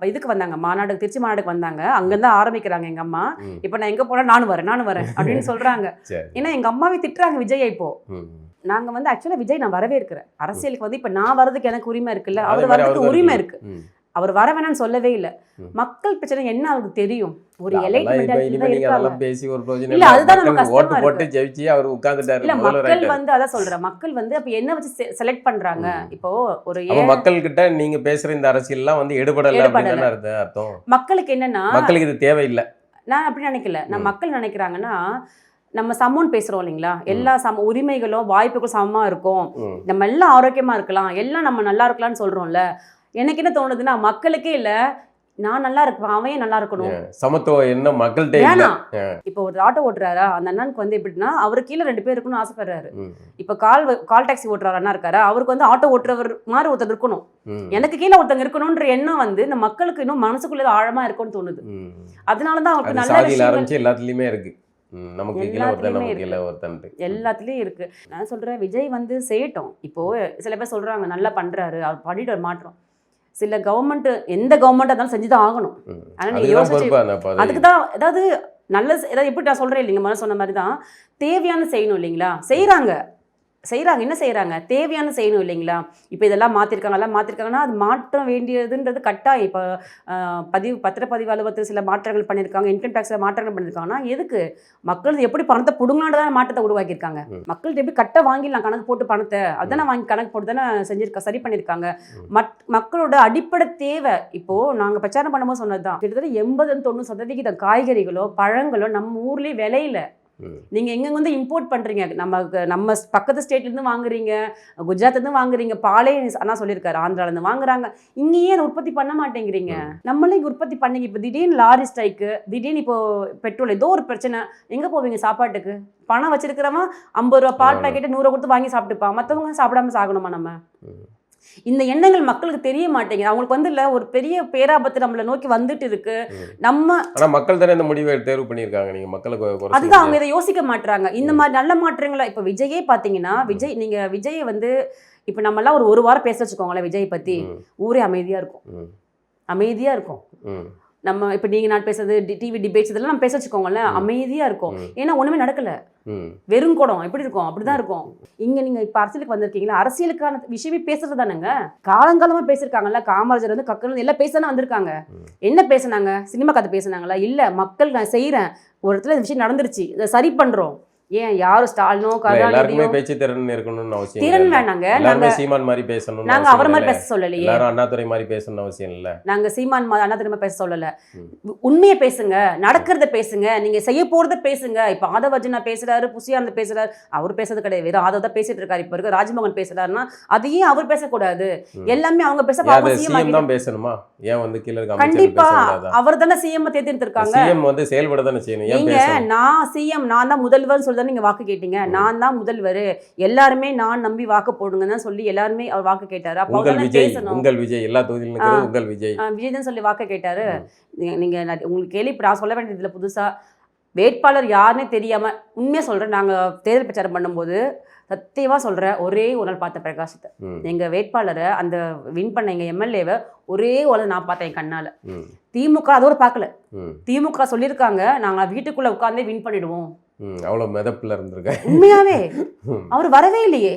இதுக்கு வந்தாங்க, மாநாடு, திருச்சி மாநாடுக்கு வந்தாங்க. அங்கேருந்து ஆரம்பிக்கிறாங்க எங்கள் அம்மா. இப்போ நான் எங்கே போனால் நானும் வரேன் அப்படின்னு சொல்கிறாங்க. ஏன்னா எங்கள் அம்மாவே திட்டுறாங்க விஜயை. இப்போ நாங்கள் வந்து ஆக்சுவலாக விஜய் நான் வரவே இருக்கிறேன் அரசியலுக்கு வந்து. இப்போ நான் வரதுக்கு எனக்கு உரிமை இருக்குல்ல, அவர் வரதுக்கு உரிமை இருக்கு. அவர் வர வேணான்னு சொல்லவே இல்லை. மக்கள் பிரச்சனை என்ன அவருக்கு தெரியும். ஒரு மக்கள் வந்து அதான் சொல்றேன், மக்கள் வந்து அப்ப என்ன வச்சு செலக்ட் பண்றாங்க. இப்போ ஒரு மக்கள் கிட்ட நீங்க பேசுற இந்த அரசியல்லாம் வந்து எடுபடல அப்படின்னு அர்த்தம். மக்களுக்கு என்னன்னா, மக்களுக்கு இது தேவையில்லை. நான் அப்படி நினைக்கல. நான் மக்கள் நினைக்கிறாங்கன்னா, நம்ம சமம்னு பேசுறோம் இல்லைங்களா, எல்லா உரிமைகளும் வாய்ப்புகளும் சமமா இருக்கும், நம்ம எல்லாம் ஆரோக்கியமா இருக்கலாம், எல்லாம் நம்ம நல்லா இருக்கலாம்னு சொல்றோம்ல. எனக்கு என்ன தோணுதுன்னா, மக்களுக்கே இல்ல, நான் நல்லா இருப்பேன், அவன் நல்லா இருக்கணும், சமத்துவம் என்ன மக்கள்கிட்ட. இப்போ ஒரு ஆட்டோ ஓட்டுறாரா, அந்த அண்ணனுக்கு வந்து எப்படின்னா அவரு கீழே 2 பேர் இருக்கணும்னு ஆசைப்படுறாரு. இப்போ கால் டாக்ஸி ஓட்டுறாரு அண்ணா இருக்காரா, அவருக்கு வந்து ஆட்டோ ஓட்டுறவர் மாதிரி ஒருத்தர் இருக்கணும், எனக்கு கீழே ஒருத்தங்க இருக்கணும்ன்ற எண்ணம் வந்து இந்த மக்களுக்கு இன்னும் மனசுக்குள்ள ஆழமா இருக்கும்னு தோணுது. அதனாலதான் அவருக்கு நல்ல விஷயம் எல்லாத்துலயுமே இருக்கு. நமக்கு எல்லாத்துலயும் இருக்கு. நான் சொல்றேன், விஜய் வந்து செய்யட்டும். இப்போ சில பேர் சொல்றாங்க நல்லா பண்றாரு, அவர் பண்ணிட்டு ஒரு மாற்றம். சில கவர்மெண்ட், எந்த கவர்மெண்டா இருந்தாலும் செஞ்சுதான் ஆகணும். ஆனா நீங்க யோசிச்சு அதுக்குதான் ஏதாவது நல்ல ஏதாவது, எப்படி நான் சொல்றேன் இல்லைங்க, முதல்ல சொன்ன மாதிரி தான் தேவையான செய்யணும் இல்லைங்களா. செய்யறாங்க, என்ன செய்யறாங்க, தேவையான செய்யணும் இல்லைங்களா. இப்போ இதெல்லாம் மாற்றிருக்காங்கன்னா அது மாற்ற வேண்டியதுன்றது கட்டாயம். இப்போ பத்திரப்பதிவு அலுவலகத்தில் சில மாற்றங்கள் பண்ணியிருக்காங்க, இன்கம் டேக்ஸில் மாற்றங்கள் பண்ணியிருக்காங்கன்னா எதுக்கு, மக்கள் எப்படி பணத்தை புடுங்கலான்னு மாற்றத்தை உருவாக்கியிருக்காங்க. மக்கள்கிட்ட எப்படி கட்ட வாங்கிடலாம் கணக்கு போட்டு பணத்தை, அதானே வாங்கி கணக்கு போட்டு தானே சரி பண்ணியிருக்காங்க. மக்களோட அடிப்படை தேவை. இப்போது நாங்கள் பிரச்சாரம் பண்ணும்போது சொன்னது தான், கிட்டத்தட்ட 80-90% காய்கறிகளோ பழங்களோ நம்ம ஊர்லேயே விலையில. நீங்க எங்க வந்து இம்போர்ட் பண்றீங்க, நம்ம பக்கத்து ஸ்டேட்ல இருந்து வாங்குறீங்க, குஜராத்ல இருந்து வாங்குறீங்க, பாலே அண்ணா சொல்லியிருக்காரு, ஆந்திரால இருந்து வாங்குறாங்க. இங்கேயே உற்பத்தி பண்ண மாட்டேங்கிறீங்க. நம்மளே இங்க உற்பத்தி பண்ணீங்க. இப்போ திடீர்னு லாரி ஸ்ட்ரைக்கு, திடீர்னு இப்போ பெட்ரோல் ஏதோ ஒரு பிரச்சனை, எங்க போவீங்க சாப்பாட்டுக்கு? பணம் வச்சிருக்கிறவன் 50 ரூபா பால் பாக்கெட்டு 100 கொடுத்து வாங்கி சாப்பிட்டுப்பான், மற்றவங்க சாப்பிடாம சாகணுமா? நம்ம இந்த எண்ணங்கள் மக்களுக்கு தெரிய மாட்டேங்குது. அவங்களுக்கு வந்து இல்ல, ஒரு பெரிய பேராபத்து நம்மளை நோக்கி வந்துட்டு இருக்கு. மக்கள் தானே இந்த முடிவை தேர்வு பண்ணியிருக்காங்க. நீங்க மக்களுக்கு அதுதான் அவங்க இதை யோசிக்க மாட்டாங்க. இந்த மாதிரி நல்ல மாற்றங்களை இப்ப விஜயே பாத்தீங்கன்னா, விஜய் வந்து இப்ப நம்ம எல்லாம் ஒரு வாரம் பேச வச்சுக்கோங்களேன் விஜய் பத்தி, ஊரே அமைதியா இருக்கும். நம்ம இப்போ நீங்கள் நான் பேசுறது டிவி டிபேட்ஸ் இதெல்லாம் நம்ம பேச வச்சுக்கோங்களேன், அமைதியாக இருக்கும். ஏன்னா ஒன்றுமே நடக்கலை, வெறும் கூடம் எப்படி இருக்கும் அப்படிதான் இருக்கும். இங்கே நீங்கள் இப்போ அரசியலுக்கு வந்திருக்கீங்களா, அரசியலுக்கான விஷயமே பேசுறது தானேங்க. காலங்காலமாக பேசியிருக்காங்கல்ல, காமராஜர் வந்து கக்கல் எல்லாம் பேசணும் வந்திருக்காங்க. என்ன பேசுனாங்க, சினிமா கதை பேசுனாங்களா? இல்லை, மக்கள் நான் செய்கிறேன், ஒரு இடத்துல இந்த விஷயம் நடந்துருச்சு, இதை சரி பண்ணுறோம். ஏன் யாரும் ஸ்டாலினோ கருணாநிதியோ பேச்சு திறன் இருக்கணும்னு அவசியம், திறன் வேணாங்க. நாங்க சீமான் மாதிரி பேசணும், நாங்க அவர் மாதிரி பேச சொல்லலையே, எல்லாரும் அண்ணாதுரை மாதிரி பேசணும்னு அவசியம் இல்ல. நாங்க சீமான் அண்ணாதுரை மாதிரி பேச சொல்லல. உண்மையை பேசுங்க, நடக்கிறத பேசுங்க, நீங்க செய்ய போறத பேசுங்க. இப்ப ஆதவர்ஜனா பேசுறாரு, புசியானந்த் பேசுறாரு, அவர் பேசுறது கிடையாது, வேற ஆதவ தான் பேசிட்டு இருக்காரு. இப்ப இருக்க ராஜ்மோகன் பேசுறாருன்னா அதையும் அவர் பேசக்கூடாது, எல்லாமே அவங்க பேச தான் பேசணுமா? ஏன் வந்து கீழ இருக்க கண்டிப்பா அவர் தானே சிஎம் தேர்ந்தெடுத்திருக்காங்க. சிஎம் வந்து செயல்பட தானே செய்யணும். நீங்க நான் சிஎம், நான் தான் முதல்வர் சொல்லி நீங்க வாக்கு கேட்டீங்க, நான் தான் முதல்வர், எல்லாருமே நான் நம்பி வாக்கு போடுங்கன்னு சொல்லி எல்லாருமே அவர் வாக்கு கேட்டாரு. அப்ப உங்கள் விஜய் எல்லா தொகுதியிலும் உங்கள் விஜய் தான் சொல்லி வாக்கு கேட்டாரு. நீங்க உங்களுக்கு கேள்வி நான் சொல்ல வேண்டியதுல புதுசா வேட்பாளர் யாருன்னே தெரியாம, உண்மையா சொல்றேன், நாங்க தேர்தல் பிரச்சாரம் பண்ணும்போது சத்தியமா சொல்றேன், ஒரே ஒரு நாள் பார்த்த பிரகாசத்தை, எங்க வேட்பாளரை அந்த வின் பண்ண எங்க எம்எல்ஏவை ஒரே ஒரு நான் பார்த்தேன் என் கண்ணால. திமுக அதோட பார்க்கல, திமுக சொல்லியிருக்காங்க நாங்க வீட்டுக்குள்ள உட்கார்ந்தே வின் பண்ணிடுவோம். அவ்வளவு மெதப்புல இருந்திருக்க, உண்மையாவே அவர் வரவே இல்லையே.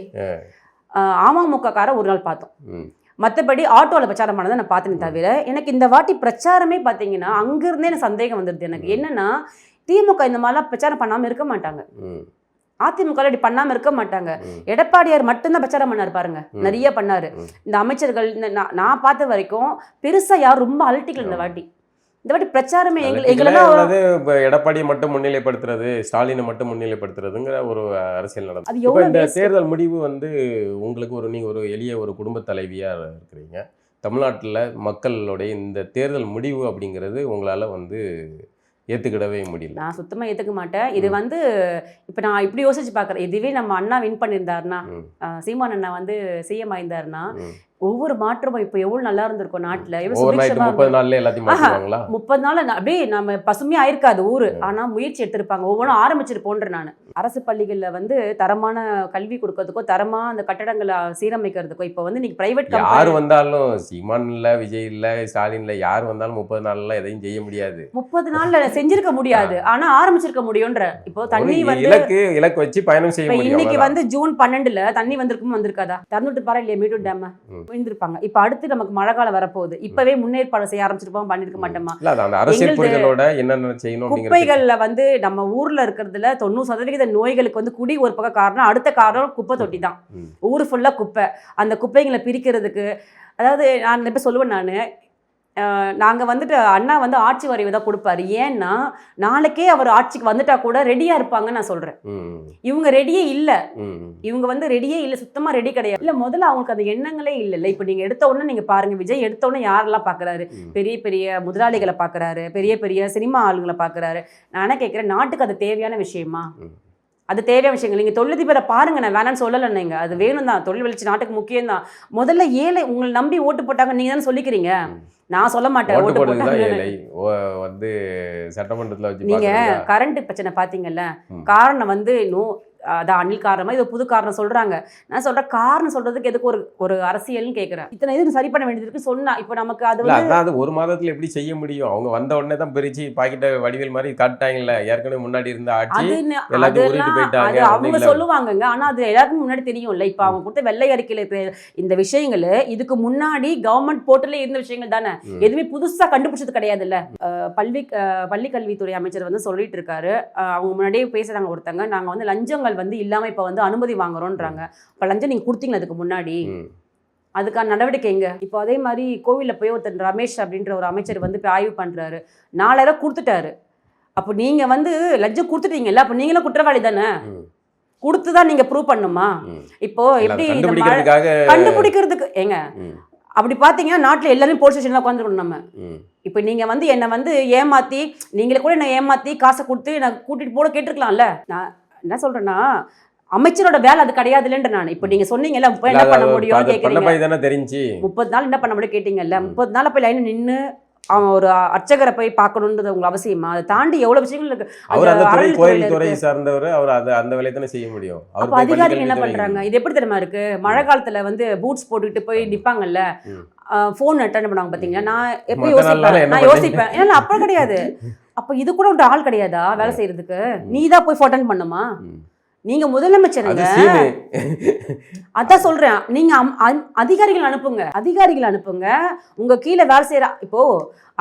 அமமுக கார ஒரு நாள் பார்த்தோம், மற்றபடி ஆட்டோவில் பிரச்சாரம் பண்ணதை நான் பார்த்தேன். தவிர எனக்கு இந்த வாட்டி பிரச்சாரமே பார்த்தீங்கன்னா அங்கிருந்தே எனக்கு சந்தேகம் வந்துடுது. எனக்கு என்னன்னா, திமுக இந்த மாதிரிலாம் பிரச்சாரம் பண்ணாமல் இருக்க மாட்டாங்க. அதிமுக இப்படி பண்ணாம இருக்க மாட்டாங்க. எடப்பாடியார் மட்டும்தான் பிரச்சாரம் பண்ணாரு பாருங்க, நிறைய பண்ணாரு. இந்த அமைச்சர்கள் நான் பார்த்த வரைக்கும் பெருசா யாரும் ரொம்ப அலட்டிக்கல இந்த வாட்டி பிரச்சாரமே எங்களது எடப்பாடியை மட்டும் முன்னிலைப்படுத்துறது, ஸ்டாலினை மட்டும் முன்னிலைப்படுத்துறதுங்கிற ஒரு அரசியல் நடந்தது. இப்போ இந்த தேர்தல் முடிவு வந்து உங்களுக்கு நீங்க ஒரு எளிய ஒரு குடும்ப தலைவியா இருக்கிறீங்க. தமிழ்நாட்டில் மக்களுடைய இந்த தேர்தல் முடிவு அப்படிங்கிறது உங்களால வந்து ஏற்றுக்கிடவே முடியல. நான் சுத்தமாக ஏற்றுக்க மாட்டேன். இது வந்து இப்போ நான் இப்படி யோசிச்சு பார்க்குறேன், இதுவே நம்ம அண்ணா வின் பண்ணியிருந்தாருன்னா, சீமான் அண்ணா வந்து சிஎம் ஆயிருந்தாருன்னா ஒவ்வொரு மாற்றமும் இப்போ எவ்வளவு நல்லா இருந்திருக்கும் நாட்டுல. 30 நாள்ல எல்லாத்தையும் மாத்துவாங்களா? 30 நாள் அப்படியே நம்ம பசுமையா ஆயிருக்காது ஊரு. ஆனா முயற்சி எடுத்திருப்பாங்க, ஒவ்வொன்றும் ஆரம்பிச்சிருப்போன்ற. நான் அரசு பள்ளிகள்ல வந்து தரமான கல்வி கொடுக்கறதுக்கோ தரமா அந்த கட்டடங்களை சீரமைக்கிறதுக்கோ இப்போ வந்து நீங்க பிரைவேட் யார் வந்தாலும், சீமான் இல்ல, விஜய் இல்ல, ஸ்டாலின் இல்ல, யார் வந்தாலும் 30 நாள்ல எதையும் செய்ய முடியாது. 30 நாள்ல செஞ்சிருக்க முடியாது, ஆனா ஆரம்பிச்சிருக்க முடியும்ன்ற. இப்போ தண்ணி வந்து இலக்கு வச்சு பயணம் செய்ய முடியும். இன்னைக்கு வந்து ஜூன் 12 தண்ணி வந்திருக்கும், வந்திருக்காதா? திறந்துட்டு பாரு இல்லையா மேட்டூர் டேம் இருந்திருப்பாங்க. இப்ப அடுத்து நமக்கு மழை காலம் வரப்போகுது, இப்பவே முன்னேற்பாடு செய்ய ஆரம்பிச்சிருப்போம், பண்ணிருக்க மாட்டோமா? குப்பைகள்ல வந்து நம்ம ஊர்ல இருக்கிறதுல 90% நோய்களுக்கு வந்து குடி ஒரு பக்கம் காரணம், அடுத்த காரணம் குப்பை தொட்டி தான். ஊர் ஃபுல்லா குப்பை. அந்த குப்பைகளை பிரிக்கிறதுக்கு, அதாவது நான் இப்ப சொல்லுவேன், நாங்கள் வந்துட்டு அண்ணா வந்து ஆட்சி வரைவு தான் கொடுப்பாரு. ஏன்னா நாளைக்கே அவர் ஆட்சிக்கு வந்துட்டா கூட ரெடியா இருப்பாங்கன்னு நான் சொல்றேன். இவங்க ரெடியே இல்லை, இவங்க வந்து ரெடியே இல்லை, சுத்தமா ரெடி கிடையாது. இல்லை முதல்ல அவங்களுக்கு அந்த எண்ணங்களே இல்லை. இப்போ நீங்க எடுத்த உடனே நீங்க பாருங்க, விஜய் எடுத்த உடனே யாரெல்லாம் பாக்குறாரு? பெரிய பெரிய முதலாளிகளை பாக்குறாரு, பெரிய பெரிய சினிமா ஆளுங்களை பாக்குறாரு. நான் என்ன கேட்கிறேன், நாட்டுக்கு அது தேவையான விஷயமா? அது தேவையான விஷயங்கள். நீங்கள் தொழிலதிபரை பாருங்க, நான் வேணான்னு சொல்லலைங்க, அது வேணும் தான், தொழில் வளர்ச்சி நாட்டுக்கு முக்கியம் தான். முதல்ல ஏழை உங்களை நம்பி ஓட்டு போட்டாங்க, நீங்க தானே சொல்லிக்கிறீங்க, நான் சொல்ல மாட்டேன். ஓட்டு போட்டாங்க வந்து சட்டமன்றத்தில் வச்சு நீங்க கரண்ட் பிரச்சனை பாத்தீங்கல்ல, காரணம் வந்து அதான் அணில் காரணமா இது புது காரணம் சொல்றாங்க. நான் சொல்றேன், காரணம் சொல்றதுக்கு எதுக்கு ஒரு அரசியல்னு கேட்கிறேன். இத்தனை இது சரி பண்ண வேண்டியது இருக்கு சொன்னா. இப்போ நமக்கு அது வந்து ஒரு மாதத்துல எப்படி செய்ய முடியும்? அவங்க வந்த உடனே தான் பிரிச்சு பாக்கெட்ட வடிவேல் மாதிரி காட்டாங்கல்ல, ஏற்கனவே முன்னாடி இருந்த ஆட்சி எல்லாத்தையும் உருட்டு போயிட்டாங்க. அவங்க சொல்லுவாங்கங்க, ஆனா அது எல்லாருக்கும் முன்னாடி தெரியும்ல. இப்ப அவங்க கொடுத்த வெள்ளை அறிக்கையில இருக்கிற இந்த விஷயங்கள் இதுக்கு முன்னாடி கவர்மெண்ட் போர்ட்டல்ல இருந்த விஷயங்கள் தானே, எதுவுமே புதுசா கண்டுபிடிச்சது கிடையாது இல்ல. பள்ளி கல்வித்துறை அமைச்சர் வந்து சொல்லிட்டு இருக்காரு, அவங்க முன்னாடியே பேசுறாங்க ஒருத்தங்க, நாங்க வந்து லஞ்சங்கள் வந்து இல்லாம இப்ப வந்து அனுமதி வாங்குறோம்ன்றாங்க. இப்ப லஞ்சம் நீங்க கொடுத்தீங்களா அதுக்கு முன்னாடி? அதுக்கான நடவடிக்கை எங்க? இப்போ அதே மாதிரி கோவில்ல போய் ஒருத்தர் ரமேஷ் அப்படின்ற ஒரு அமைச்சர் வந்து போய் ஆய்வு பண்றாரு, 4000 கொடுத்துட்டாரு. அப்போ நீங்க வந்து லஞ்சம் கொடுத்துட்டீங்கல்ல, அப்ப நீங்களும் குற்றவாளி தானே, கொடுத்துதான் நீங்க ப்ரூவ் பண்ணுமா? இப்போ எப்படி கண்டுபிடிக்கிறதுக்கு ஏங்க? அப்படி பார்த்தீங்கன்னா நாட்டில் எல்லாரும் போலீஸ் ஸ்டேஷனில் உட்காந்துருக்கணும் நம்ம. இப்போ நீங்கள் வந்து என்னை வந்து ஏமாற்றி, நீங்களே கூட என்னை ஏமாற்றி காசை கொடுத்து என்னை கூட்டிகிட்டு போட கேட்டிருக்கலாம்ல. நான் என்ன சொல்கிறேன்னா, அமைச்சரோட வேலை அது கிடையாது இல்லைன்ற. நான் இப்போ நீங்கள் சொன்னீங்கல்ல, என்ன பண்ண முடியும் கேட்குறீங்க, 30 நாள் என்ன பண்ண முடியும் கேட்டீங்கல்ல, 30 நாள் போய் லைன் நின்று அவன் ஒரு அர்ச்சகரை போய் பார்க்கணுன்றது உங்களுக்கு அவசியமா? அதை தாண்டி எவ்வளவு விஷயங்கள் இருக்கு. கோயில் துறை சார்ந்தவர், அவர் அந்த வேலையை தானே செய்ய முடியும். அப்ப அதிகாரிகள் என்ன பண்றாங்க? இது எப்படி தெரியுமா இருக்கு, மழை காலத்துல வந்து பூட்ஸ் போட்டுக்கிட்டு போய் நிப்பாங்கல்ல, போன் அட்டன் பண்ணுவாங்க பாத்தீங்களா. நான் எப்படி யோசிப்பேன், ஏன்னா அப்ப கிடையாது. அப்ப இது கூட ஒரு ஆள் கிடையாதா வேலை செய்யறதுக்கு? நீதான் போய் அட்டன் பண்ணுமா? நீங்க முதலமைச்சருங்க, அதான் சொல்றேன். நீங்க அதிகாரிகள் அனுப்புங்க, உங்க கீழே வேலை செய்யற. இப்போ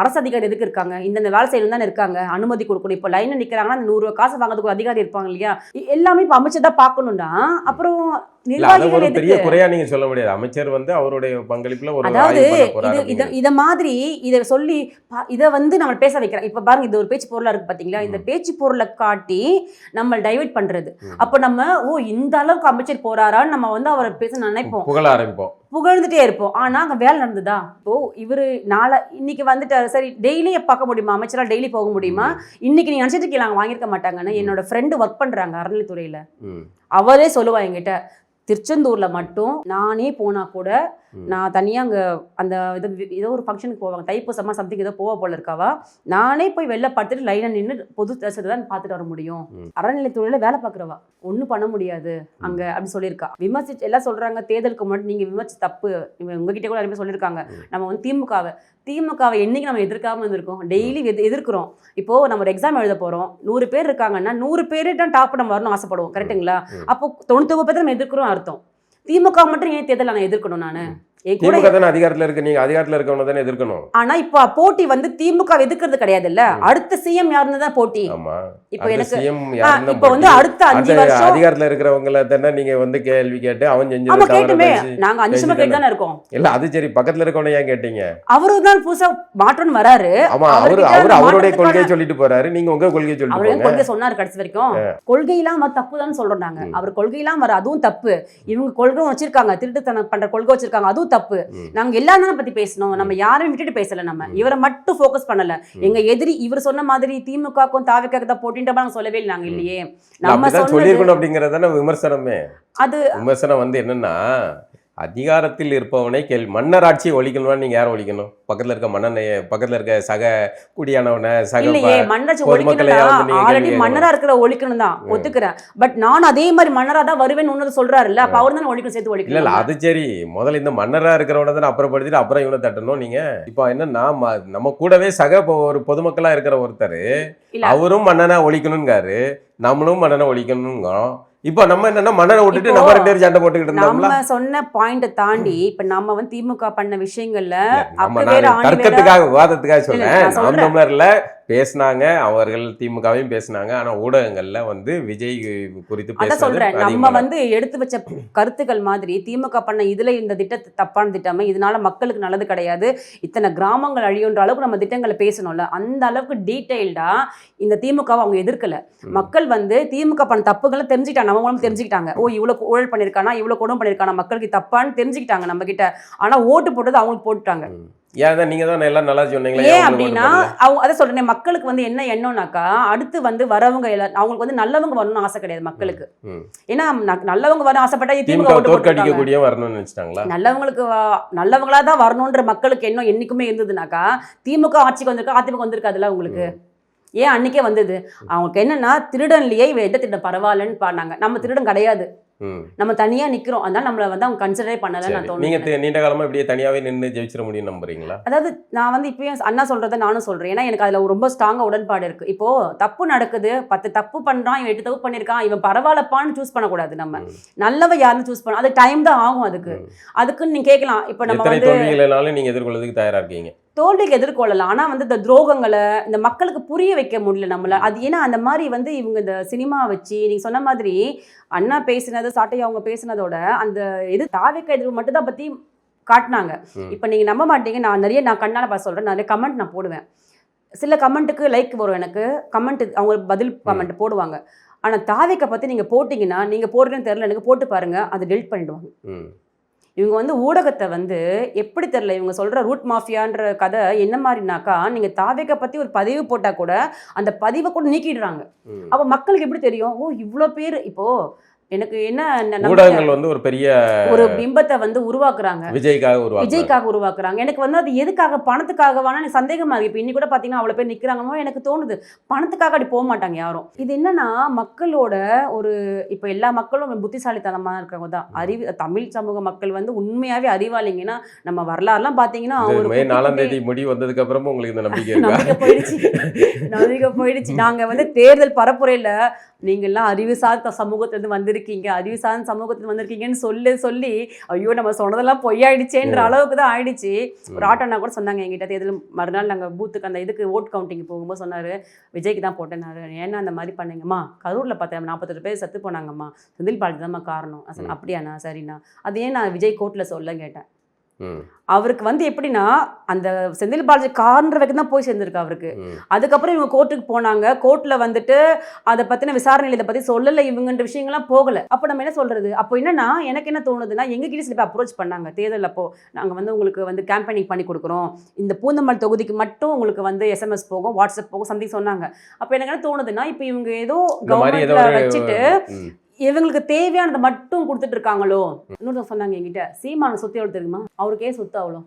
அரசு அதிகாரி எதுக்கு இருக்காங்க? இந்த வேலை செய்யணும் தானே இருக்காங்க, அனுமதி கொடுக்கணும். இப்போ லைன்ல நிக்கிறாங்கன்னா 100 காசு வாங்குறதுக்கு ஒரு அதிகாரி இருப்பாங்க இல்லையா? எல்லாமே இப்போ அமைச்சர் தான் பார்க்கணும்னா அப்புறம் நிர்வாகிகள் பெரிய குறையா நீங்க சொல்ல முடியாது. அமைச்சர் வந்து அவருடைய பங்களிப்புல ஒரு, அதாவது இத மாதிரி இதை சொல்லி இதை வந்து நம்ம பேச வைக்கிறோம். இப்ப பாருங்க, இது ஒரு பேச்சு பொருளா இருக்கு பாத்தீங்களா, இந்த பேச்சு பொருளை காட்டி நம்ம டைவர்ட் பண்றது. அப்ப நம்ம இந்த அளவுக்கு அமைச்சர் போறாரான்னு நம்ம வந்து அவரை பேச நினைப்போம், புகழ ஆரம்பிப்போம், புகழ்ந்துட்டே இருப்போம். ஆனா அங்க வேலை நடந்துதா? இப்போ இவரு இன்னைக்கு வந்துட்டு சரி டெய்லி பார்க்க முடியுமா? அமைச்சரா டெய்லி போக முடியுமா? இன்னைக்கு நீங்க நினைச்சிட்டு இருக்கீங்க வாங்கியிருக்க மாட்டாங்கன்னு. என்னோட ஃப்ரெண்டு ஒர்க் பண்றாங்க அறநிலைத்துறையில, அவரே சொல்லுவா என்கிட்ட, திருச்செந்தூர்ல மட்டும் நானே போனா கூட, நான் தனியா அங்க அந்த ஏதோ ஒரு ஃபங்க்ஷனுக்கு போவாங்க, தைப்பூசமா சம்திங் ஏதோ போவ போல இருக்காவா, நானே போய் வெளில பார்த்துட்டு லைனா நின்று பொது தரிசனம் பார்த்துட்டு வர முடியும். அறநிலைத்துறையில வேலை பார்க்குறவா ஒன்றும் பண்ண முடியாது அங்க அப்படின்னு சொல்லியிருக்கா. விமர்சிச்சு எல்லாம் சொல்றாங்க, தேர்தலுக்கு முன்னாடி நீங்க விமர்சி தப்பு, உங்ககிட்ட கூட நிறைய சொல்லியிருக்காங்க. நம்ம வந்து திமுகவை என்னைக்கு நம்ம எதிர்க்காம இருந்திருக்கோம்? டெய்லி எதிர்க்கிறோம். இப்போ நம்ம ஒரு எக்ஸாம் எழுத போறோம், 100 பேர் இருக்காங்கன்னா 100 பேரு தான் டாப் நம்ம வரணும் ஆசைப்படுவோம், கரெக்டுங்களா? அப்போ 99 பேர் நம்ம எதிர்க்கிறோம் அர்த்தம். திமுக மட்டும் ஏன் தேர்தல் நான் எதிர்க்கணும்? நான் என் கூட திமுக தானே அதிகாரத்துல இருக்கு, நீங்க அதிகாரத்துல இருக்கவன தானே எதிர்க்கணும். ஆனா இப்போ போட்டி வந்து திமுக எதிர்க்கிறது கிடையாது இல்ல, அடுத்த சிஎம் யாருன்னு தான் போட்டி. ஆமா, இப்போ அந்த எனக்கு CM யாருன்னு இப்போ வந்து அடுத்த 5 வருஷம் அதிகாரத்துல இருக்கிறவங்கள தானே நீங்க வந்து கேள்வி கேட்டு அவன் ஆமா செஞ்சது தவறு கேட்டுமே, பேசி நாங்க 5 வருஷமா கேட்டு தானே இருக்கோம். இல்ல அது சரி, பக்கத்துல இருக்கவன ஏன் கேட்டீங்க? அவரு தான் புதுசா மாற்றம்னு வராரு. ஆமா, அவரு அவருடைய கொள்கையை சொல்லிட்டு போறாரு, நீங்க உங்க கொள்கையை சொல்லிட்டு அவரு போங்க. கொள்கை சொன்னாரு கடைசி வரைக்கும். கொள்கையெல்லாம் தப்பு தான் சொல்றோம் நாங்க. அவர் கொள்கையெல்லாம் வர அதுவும் தப்பு, இவங்க கொள்கை வச்சிருக்காங்க, திருட்டுத்தனம் பண்ற கொள்கை வச்சிருக்காங்க, அதுவும் தப்பு. நாங்க எல்லாரும் பத்தி பேசணும், நம்ம யாரையும் விட்டுட்டு பேசல, நம்ம இவரை மட்டும் ஃபோக்கஸ் பண்ணல. எங்க எதிரி இவர் சொன்ன மாதிரி திமுகக்கும் தாவிக்காக தான் போட்டின்ற நாங்க சொல்லவே இல்லை, நாங்க இல்லையே. நம்ம சொல்லிருக்கணும் அப்படிங்கறதான விமர்சனமே. அது விமர்சனம் வந்து என்னன்னா, அதிகாரத்தில் இருப்பவனை மன்னராட்சியை ஒழிக்கணும்னா நீங்க யாரை ஒழிக்கணும்? பக்கத்துல இருக்க மன்னனை, பக்கத்துல இருக்க சக குடியானவனை, சக இல்லையே மன்னராட்சி பொதுமக்களை ஒழிக்கணும். ஆல்ரெடி மன்னரா இருக்கிற ஒழிக்கணும் தான் ஒத்துக்கிறேன். பட் நான் அதே மாதிரி மன்னரா தான் வருவேன்னு ஒன்னு சொல்றாரு இல்ல, அப்ப அவர் தான் ஒழிக்கணும், சேர்த்து ஒழிக்கணும். இல்ல அது சரி, முதல்ல இந்த மன்னரா இருக்கிறவனை தான் அப்புறப்படுத்திட்டு அப்புறம் இவனை தட்டணும் நீங்க. இப்போ என்னன்னா, நம்ம கூடவே சக ஒரு பொதுமக்களா இருக்கிற ஒருத்தர் அவரும் மன்னனா ஒழிக்கணுங்காரு, நம்மளும் மன்னனை ஒழிக்கணுங்கிறோம். இப்போ நம்ம என்னன்னா மன்னனை விட்டுட்டு நம்ம 2 பேரும் சண்டை போட்டுக்கிட்டு இருந்தோம்ல. நம்ம சொன்ன பாயிண்ட் தாண்டி இப்ப நம்ம வந்து திமுக பண்ண விஷயங்கள்ல தர்க்கத்துக்காக விவாதத்துக்காக சொல்றேன். நாம் தமிழர்ல பேசினாங்க, அவர்கள் திமுகவையும் பேசினாங்க. ஆனா ஊடகங்கள்ல வந்து விஜய் குறித்து அதான் சொல்றேன், நம்ம வந்து எடுத்து வச்ச கருத்துக்கள் மாதிரி திமுக பண்ண இதுல இந்த திட்டத்தை தப்பான திட்டமே, இதனால மக்களுக்கு நல்லது கிடையாது, இத்தனை கிராமங்கள் அழியுன்ற அளவுக்கு நம்ம திட்டங்களை பேசணும்ல, அந்த அளவுக்கு டீடைல்டா இந்த திமுகவை அவங்க எதிர்க்கல. மக்கள் வந்து திமுக பண்ண தப்புகளை தெரிஞ்சுக்கிட்டாங்க, நம்ம மூலம் தெரிஞ்சுக்கிட்டாங்க. ஓ இவ்வளவு ஊழல் பண்ணிருக்கானா, இவ்வளவு கொடுமை பண்ணிருக்கானா, மக்களுக்கு தப்பான்னு தெரிஞ்சுக்கிட்டாங்க நம்ம கிட்ட. ஆனா ஓட்டு போட்டது அவங்களுக்கு போட்டுட்டாங்க. ஏன் நீங்க தான் எல்லாம் நல்லா சொன்னீங்களே. ஏன் அப்படின்னா அவங்க அதை சொல்றேன், மக்களுக்கு வந்து என்ன எண்ணம்னாக்கா, அடுத்து வந்து வரவங்க அவங்களுக்கு வந்து நல்லவங்க வரணும்னு ஆசை கிடையாது மக்களுக்கு. ஏன்னா நல்லவங்க வர ஆசைப்பட்டா திமுக தோற்கடிக்க கூடிய வரணும்னு நினைச்சிட்டாங்களா? நல்லவங்களுக்கு நல்லவங்களா தான் வரணும்ன்ற மக்களுக்கு எண்ணம் என்னைக்குமே இருந்ததுனாக்கா திமுக ஆட்சிக்கு வந்திருக்கா, அதிமுக வந்திருக்காதுல்ல உங்களுக்கு. ஏன் அன்னைக்கே வந்தது அவங்களுக்கு என்னன்னா, திருடன்லயே எந்த திருடன் பரவாயில்லன்னு பாடினாங்க. நம்ம திருடன் கிடையாது, நம்ம தனியா நிக்கிறோம், அதனால நம்மள வந்து அவங்க கன்சிடரே பண்ணலன்னு நான் தோணுது. நீங்க நீண்ட காலமா இப்படியே தனியாவே நின்று ஜெயிச்சிட முடியும் நம்புறீங்களா? அதாவது நான் வந்து இப்பயும் அண்ணா சொல்றதை நானும் சொல்றேன், ஏன்னா எனக்கு அதுல ரொம்ப ஸ்ட்ராங்கா உடன்பாடு இருக்கு. இப்போ தப்பு நடக்குது, 10 தப்பு பண்றான், இவன் 8 தப்பு பண்ணிருக்கான், இவன் பரவாயில்லப்பான்னு சூஸ் பண்ணக்கூடாது. நம்ம நல்லவ யாருன்னு சூஸ் பண்ண, அது டைம் தான் ஆகும். அதுக்குன்னு நீங்க கேட்கலாம். இப்போ நம்ம வந்து தோல்விகளாலும் நீங்க எதிர்கொள்றதுக்கு தயாரா இருக்கீங்க? தோல்விக்கு எதிர்கொள்ளலாம், ஆனா வந்து இந்த துரோகங்களை இந்த மக்களுக்கு புரிய வைக்க முடியல நம்மள. அது ஏன்னா அந்த மாதிரி வந்து இவங்க இந்த சினிமா வச்சு நீங்க சொன்ன மாதிரி அண்ணா பேசினது, சாட்டையா அவங்க பேசினதோட அந்த இது தாவிக்க எதிர்ப்பு மட்டும் தான் பத்தி காட்டினாங்க. இப்ப நீங்க நம்ப மாட்டீங்க, நான் கண்ணால பார்த்து சொல்றேன், நிறைய கமெண்ட் நான் போடுவேன். சில கமெண்ட்டுக்கு லைக் வரும், எனக்கு கமெண்ட் அவங்க பதில் கமெண்ட் போடுவாங்க. ஆனா தாவிக்க பத்தி நீங்க போட்டீங்கன்னா, நீங்க போடுறேன்னு தெரியல, எனக்கு போட்டு பாருங்க, அதை டெலிட் பண்ணிடுவாங்க. இவங்க வந்து ஊடகத்தை வந்து எப்படி தெரியல, இவங்க சொல்ற ரூட் மாஃபியான்ற கதை என்ன மாதிரினாக்கா, நீங்க தாவேக்க பத்தி ஒரு பதிவு போட்டா கூட அந்த பதிவை கூட நீக்கிடுறாங்க. அப்ப மக்களுக்கு எப்படி தெரியும், ஓ இவ்வளோ பேர். இப்போ எனக்கு என்ன ஊடகங்கள் வந்து ஒரு பெரிய ஒரு பிம்பத்தை வந்து உருவாக்குறாங்க, விஜய்க்காக உருவாக்குறாங்க. எனக்கு வந்து அது எதுக்காக, பணத்துக்காகவானா எனக்கு சந்தேகமா இருக்கு. இப்போ இன்னி கூட பாத்தீங்கன்னா அவ்வளவு பேர் நிக்கிறாங்கமோ எனக்கு தோணுது, பணத்துக்காக அப்படி போக மாட்டாங்க யாரும். இது என்னன்னா மக்களோட ஒரு, இப்போ எல்லா மக்களும் புத்திசாலித்தனமா இருக்கிறவங்க தான். அறிவு தமிழ் சமூக மக்கள் வந்து உண்மையாவே அறிவாளிங்கன்னா, நம்ம வரலாறுலாம் பாத்தீங்கன்னா ஒரு மே 4ஆம் தேதி முடிவு வந்ததுக்கு அப்புறமும் உங்களுக்கு இந்த நம்பிக்கை போயிடுச்சு. நாங்க வந்து தேர்தல் பரப்புரையில நீங்க எல்லாம் அறிவு சார்ந்த சமூகத்திலிருந்து வந்திருக்கீங்க, அறிவு சார்ந்த சமூகத்துல வந்திருக்கீங்கன்னு சொல்லி ஐயோ நம்ம சொன்னதெல்லாம் பொய்யாயிடுச்சேன்ற அளவுக்கு தான் ஆயிடுச்சு. ஒரு ஆட்டோனா கூட சொன்னாங்க எங்கிட்ட, தேர்தல் மறுநாள் நாங்க பூத்துக்கு அந்த இதுக்கு ஓட் கவுண்டிங் போகும்போது சொன்னாரு, விஜய்க்கு தான் போட்டேன்னாரு. ஏன்னா அந்த மாதிரி பண்ணீங்கம்மா, கரூர்ல பார்த்தேன் 48 பேர் செத்து போனாங்கம்மா, செந்தில் பாலாஜி தான்மா காரணம். அப்படியாண்ணா, சரிண்ணா. அது ஏன் நான் விஜய் கோர்ட்ல சொல்ல கேட்டேன். அவருக்கு வந்து எப்படின்னா, அந்த செந்தில் பாலாஜி கார்ன்ற வரைக்கும் தான் போய் சேர்ந்திருக்கு அவருக்கு. அதுக்கப்புறம் இவங்க கோர்ட்டுக்கு போனாங்க, கோர்ட்ல வந்துட்டு அதை பத்தின விசாரணையில் இதை பத்தி சொல்லலை, இவங்கன்ற விஷயங்கள்லாம் போகல. அப்போ நம்ம என்ன சொல்றது? அப்போ என்னன்னா, எனக்கு என்ன தோணுதுன்னா, எங்ககிட்ட சில பேர் அப்ரோச் பண்ணாங்க தேர்தல் அப்போ, நாங்க வந்து உங்களுக்கு வந்து கேம்பெயினிங் பண்ணி கொடுக்குறோம், இந்த பூந்தமல்லி தொகுதிக்கு மட்டும் உங்களுக்கு வந்து SMS போகும், வாட்ஸ்அப் போகும், சம்திங் சொன்னாங்க. அப்போ எனக்கு என்ன தோணுதுன்னா, இப்போ இவங்க ஏதோ கவர்மெண்ட்ல வச்சுட்டு இவங்களுக்கு தேவையானதை மட்டும் கொடுத்துட்டு இருக்காங்களோ. இன்னொரு சொன்னாங்க என்கிட்ட, சீமான சொத்து எவ்வளவு தெரியுமா, அவருக்கே சொத்து அவ்வளோ.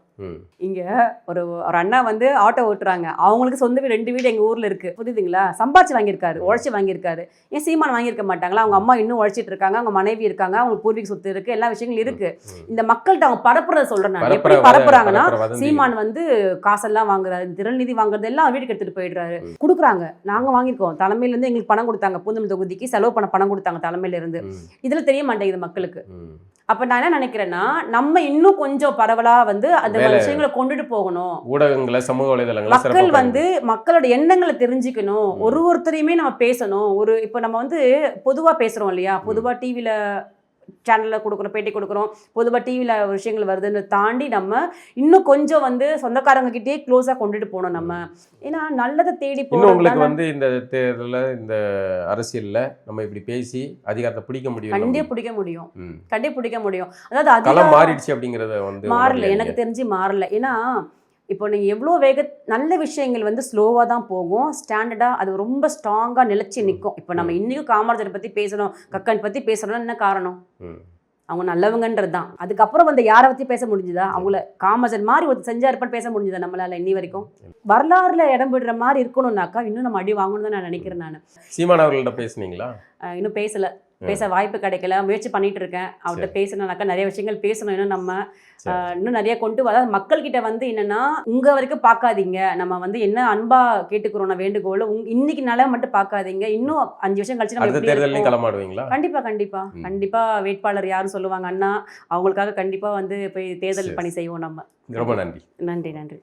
இங்க ஒரு அண்ணா வந்து ஆட்டோ ஓட்டுறாங்க, அவங்களுக்கு சொந்த வீடு 2 வீடு எங்க ஊர்ல இருக்கு, புரியுதுங்களா? சம்பாதிச்சு வாங்கியிருக்காரு, உழைச்சி வாங்கியிருக்காரு. ஏன் சீமான் வாங்கியிருக்க மாட்டாங்களா? அவங்க அம்மா இன்னும் உழைச்சிட்டு இருக்காங்க, அவங்க மனைவி இருக்காங்க, அவங்களுக்கு பூர்வீக சொத்து இருக்கு, எல்லா விஷயங்களும் இருக்கு. இந்த மக்கள்கிட்ட அவங்க பரப்புறத சொல்றேன் நான். எப்படி பரப்புறாங்கன்னா, சீமான் வந்து காசெல்லாம் வாங்குறாரு, திரள் நிதி வாங்குறது எல்லாம் வீட்டுக்கு எடுத்துட்டு போயிடுறாரு, கொடுக்குறாங்க. நாங்க வாங்கியிருக்கோம், தலைமையில இருந்து எங்களுக்கு பணம் கொடுத்தாங்க, பூந்தமல்லி தொகுதிக்கு செலவு பண்ண பணம் கொடுத்தாங்க தலைமையில தலைமையில இருந்து. ம். இதுல தெரிய மாட்டேங்குது மக்களுக்கு. ம். அப்ப நான் என்ன நினைக்கிறேன்னா, நம்ம இன்னும் கொஞ்சம் பரவலா வந்து அந்த வேலை- விஷயங்களை கொண்டுட்டு போகணும். ஊடகங்களை, சமூக வலைதளங்களை மக்கள் சிறப்பா வந்து மக்களோட எண்ணங்களை தெரிஞ்சுக்கணும். ஒருத்தரையுமே நம்ம பேசணும். இப்போ நம்ம வந்து பொதுவா பேசுறோம் இல்லையா, பொதுவா டிவில சேனல்ல கொடுக்குறோம், பேட்டி கொடுக்குறோம், பொதுவாக டிவியில் விஷயங்கள் வருதுன்னு தாண்டி நம்ம இன்னும் கொஞ்சம் வந்து சொந்தக்காரங்க கிட்டே க்ளோஸாக கொண்டுட்டு போகணும் நம்ம. ஏன்னா நல்லதை தேடி இன்னும் உங்களுக்கு போகிறோம். வந்து இந்த தேர்தலில், இந்த அரசியல்ல நம்ம இப்படி பேசி அதிகாரத்தை பிடிக்க முடியும். கண்டிப்பாக பிடிக்க முடியும். ம். கண்டிப்பாக பிடிக்க முடியும். அதாவது களம் அதிகம் மாறிடுச்சு அப்படிங்கிறத வந்து மாறல, உணரலையா எனக்கு நீங்க? தெரிஞ்சு மாறல. ஏன்னா இப்போ நீங்கள் எவ்வளோ நல்ல விஷயங்கள் வந்து ஸ்லோவாக தான் போகும், ஸ்டாண்டர்டாக அது ரொம்ப ஸ்ட்ராங்காக நிலைச்சி நிற்கும். இப்போ நம்ம இன்றைக்கும் காமராஜரை பற்றி பேசணும், கக்கன் பற்றி பேசணும்னா என்ன காரணம்? ம். அவங்க நல்லவங்கன்றது தான். அதுக்கப்புறம் வந்து யாரை பற்றி பேச முடிஞ்சுதா? அவங்கள காமராஜர் மாதிரி ஒரு செஞ்சாருப்பான்னு பேச முடிஞ்சுதா நம்மளால இன்னி வரைக்கும்? வரலாறுல இடம் விடுற மாதிரி இருக்கணும்னாக்கா இன்னும் நம்ம அடி வாங்கணும் தான் நான் நினைக்கிறேன். நான் சீமான் அவர்கள்ட்ட பேசுனீங்களா? இன்னும் பேசல, பேச வாய்ப்பு கிடைக்கல, முயற்சி பண்ணிட்டு இருக்கேன். அவர்கிட்ட பேசணும்னாக்கா நிறைய விஷயங்கள் பேசணும். இன்னும் நம்ம இன்னும் நிறைய கொண்டு வர மக்கள்கிட்ட வந்து என்னன்னா, உங்க வரைக்கும் பார்க்காதீங்க, நம்ம வந்து என்ன அன்பா கேட்டுக்கிறோம் வேண்டுகோள், இன்னைக்கு நாள மட்டும் பார்க்காதீங்க, இன்னும் 5 வருஷம் கழிச்சு நம்ம அடுத்த எப்படி தேர்தலையும் இருப்போம். களமாடுவீங்களா? கண்டிப்பா கண்டிப்பா கண்டிப்பா வேட்பாளர் யாரும் சொல்லுவாங்க அண்ணா, அவங்களுக்காக கண்டிப்பா வந்து போய் தேர்தல் சரி. பணி செய்வோம் நம்ம. ரொம்ப நன்றி. நன்றி நன்றி.